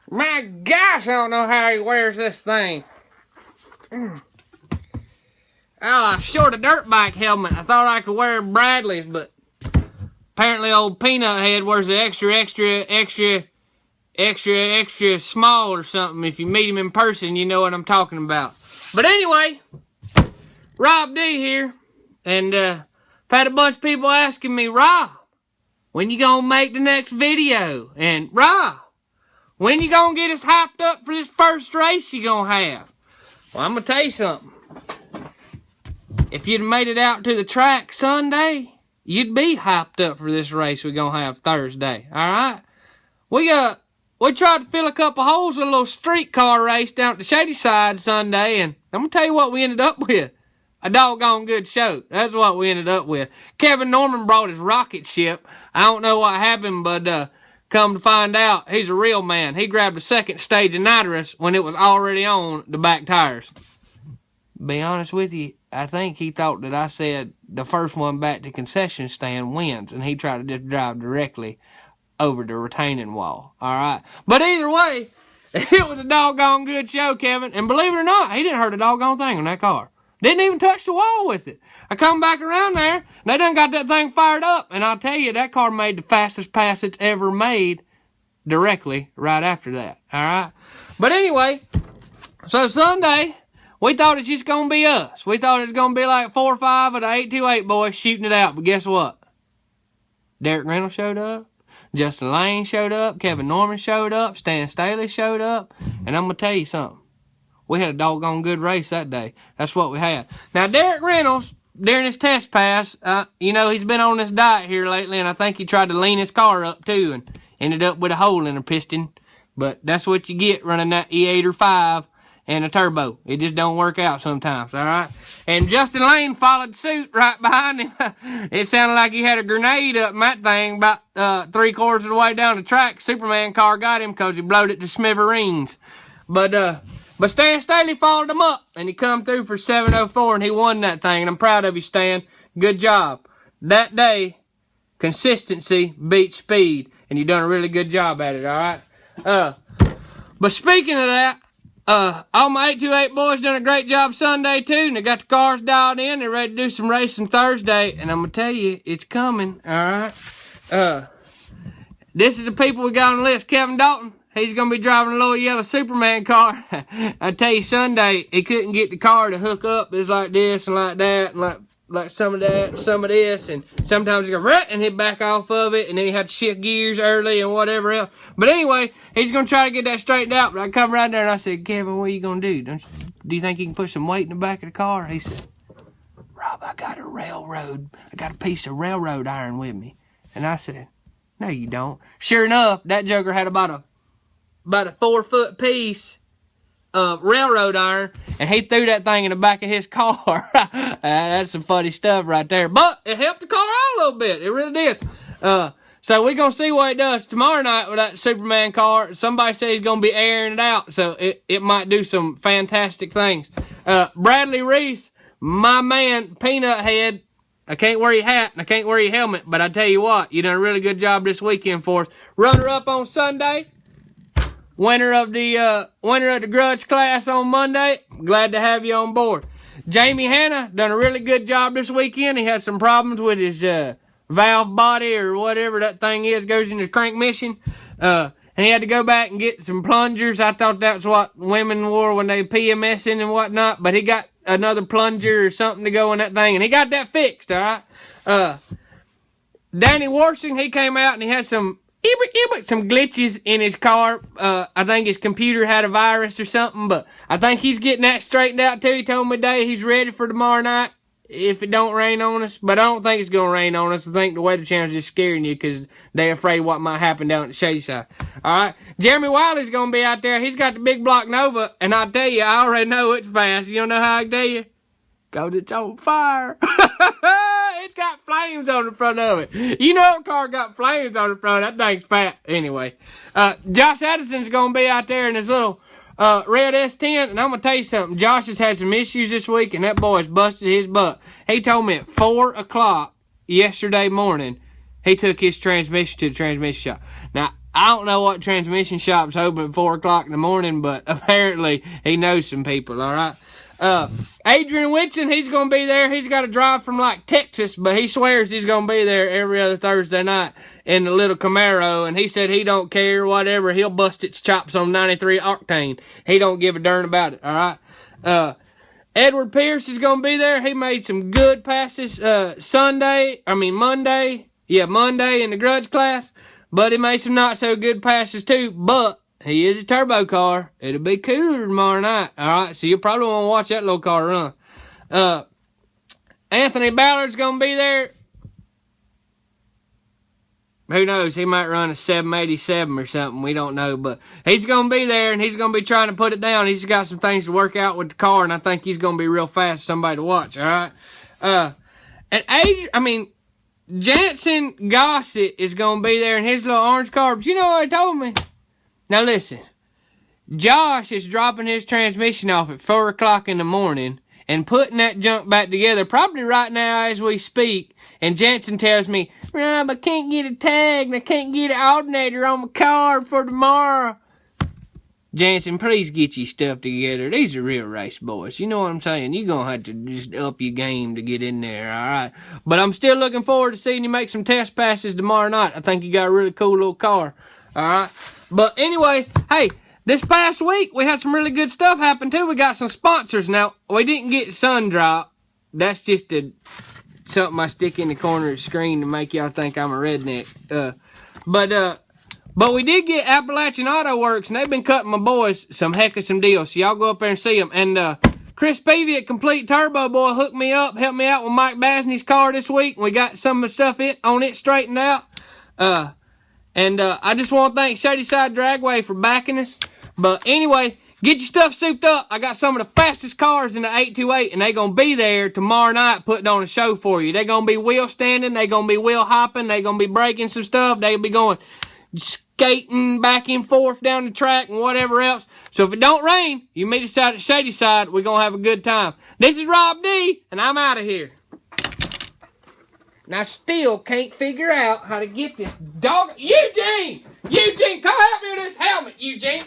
My gosh, I don't know how he wears this thing. Oh, I short a dirt bike helmet. I thought I could wear Bradley's, but apparently old Peanut Head wears the extra small or something. If you meet him in person, you know what I'm talking about. But anyway, Rob D here, and I've had a bunch of people asking me, Rob, when you gonna make the next video? And Rob, when you gonna get us hyped up for this first race you gonna have? Well, I'm gonna tell you something. If you'd made it out to the track Sunday, you'd be hyped up for this race we're gonna have Thursday. Alright? We tried to fill a couple holes with a little streetcar race down at the Shadyside Sunday, and I'm gonna tell you what we ended up with. A doggone good show. That's what we ended up with. Kevin Norman brought his rocket ship. I don't know what happened, but come to find out, he's a real man. He grabbed the second stage of nitrous when it was already on the back tires. Be honest with you, I think he thought that I said the first one back to concession stand wins, and he tried to just drive directly over the retaining wall. Alright? But either way, it was a doggone good show, Kevin. And believe it or not, he didn't hurt a doggone thing on that car. Didn't even touch the wall with it. I come back around there, and they done got that thing fired up. And I'll tell you, that car made the fastest pass it's ever made directly right after that. Alright? But anyway, so Sunday, we thought it's just going to be us. We thought it was going to be like 4 or 5 of the 828 boys shooting it out. But guess what? Derek Reynolds showed up. Justin Lane showed up. Kevin Norman showed up. Stan Staley showed up. And I'm going to tell you something. We had a doggone good race that day. That's what we had. Now, Derek Reynolds, during his test pass, he's been on this diet here lately, and I think he tried to lean his car up, too, and ended up with a hole in the piston. But that's what you get running that E8 or 5 and a turbo. It just don't work out sometimes, all right? And Justin Lane followed suit right behind him. It sounded like he had a grenade up in that thing about 3/4 of the way down the track. Superman car got him because he blowed it to smithereens. But Stan Staley followed him up, and he come through for 7:04, and he won that thing. And I'm proud of you, Stan. Good job. That day, consistency beats speed, and you done a really good job at it, all right? But speaking of that, all my 828 boys done a great job Sunday, too, and they got the cars dialed in. They're ready to do some racing Thursday, and I'm going to tell you, it's coming, all right? This is the people we got on the list. Kevin Dalton. He's going to be driving a little yellow Superman car. I tell you, Sunday, he couldn't get the car to hook up. It's like this and like that and like some of that and some of this. And sometimes he go right and he'd back off of it. And then he had to shift gears early and whatever else. But anyway, he's going to try to get that straightened out. But I come right there and I said, Kevin, what are you going to do? Do you think you can put some weight in the back of the car? He said, Rob, I got a piece of railroad iron with me. And I said, no, you don't. Sure enough, that joker had about a 4-foot piece of railroad iron, and he threw that thing in the back of his car. That's some funny stuff right there. But it helped the car out a little bit. It really did. So we're going to see what it does tomorrow night with that Superman car. Somebody says he's going to be airing it out, so it might do some fantastic things. Bradley Reece, my man, Peanut Head. I can't wear your hat and I can't wear your helmet, but I tell you what, you done a really good job this weekend for us. Runner-up on Sunday. Winner of the grudge class on Monday. Glad to have you on board. Jamie Hanna done a really good job this weekend. He had some problems with his valve body or whatever that thing is, goes in his crank mission. And he had to go back and get some plungers. I thought that's what women wore when they PMSing and whatnot. But he got another plunger or something to go in that thing. And he got that fixed, all right? Danny Warsing, he came out and he had some glitches in his car. I think his computer had a virus or something, but I think he's getting that straightened out too. He told me today he's ready for tomorrow night if it don't rain on us, but I don't think it's going to rain on us. I think the Weather Channel's just scaring you because they're afraid what might happen down at the Shadyside. Alright, Jeremy Wiley's going to be out there. He's got the big block Nova, and I'll tell you, I already know it's fast. You don't know how I can tell you? Because it's on fire. It's got flames on the front of it. You know a car got flames on the front. That thing's fat. Anyway, Josh Addison's going to be out there in his little red S10. And I'm going to tell you something. Josh has had some issues this week, and that boy's busted his butt. He told me at 4 o'clock yesterday morning, he took his transmission to the transmission shop. Now, I don't know what transmission shop's open at 4 o'clock in the morning, but apparently he knows some people, all right? Adrian Whitson, he's going to be there. He's got to drive from, like, Texas, but he swears he's going to be there every other Thursday night in the little Camaro, and he said he don't care, whatever. He'll bust its chops on 93 octane. He don't give a darn about it, all right? Edward Pierce is going to be there. He made some good passes Monday. Yeah, Monday in the grudge class. But he made some not so good passes too. But he is a turbo car. It'll be cooler tomorrow night. Alright, so you'll probably want to watch that little car run. Anthony Ballard's going to be there. Who knows? He might run a 787 or something. We don't know. But he's going to be there, and he's going to be trying to put it down. He's got some things to work out with the car, and I think he's going to be real fast. Somebody to watch, all right? Jansen Gossett is going to be there in his little orange car. But you know what he told me? Now, listen. Josh is dropping his transmission off at 4 o'clock in the morning and putting that junk back together probably right now as we speak. And Jansen tells me, Rob, I can't get a tag and I can't get an alternator on my car for tomorrow. Jansen, please get your stuff together. These are real race boys. You know what I'm saying? You're going to have to just up your game to get in there, all right? But I'm still looking forward to seeing you make some test passes tomorrow night. I think you got a really cool little car, all right? But anyway, hey, this past week, we had some really good stuff happen, too. We got some sponsors. Now, we didn't get Sun Drop. That's just something I stick in the corner of the screen to make y'all think I'm a redneck. But we did get Appalachian Auto Works, and they've been cutting my boys some heck of some deals. So y'all go up there and see them. And Chris Peavy at Complete Turbo Boy hooked me up, helped me out with Mike Basney's car this week. We got some of the stuff on it straightened out. I just want to thank Shadyside Dragway for backing us. But anyway, get your stuff souped up. I got some of the fastest cars in the 828, and they're going to be there tomorrow night putting on a show for you. They're going to be wheel standing. They're going to be wheel hopping. They're going to be breaking some stuff. They'll be going skating back and forth down the track and whatever else. So if it don't rain, you meet us out at Shadyside. We're going to have a good time. This is Rob D, and I'm out of here. And I still can't figure out how to get this dog. Eugene, come help me with this helmet, Eugene.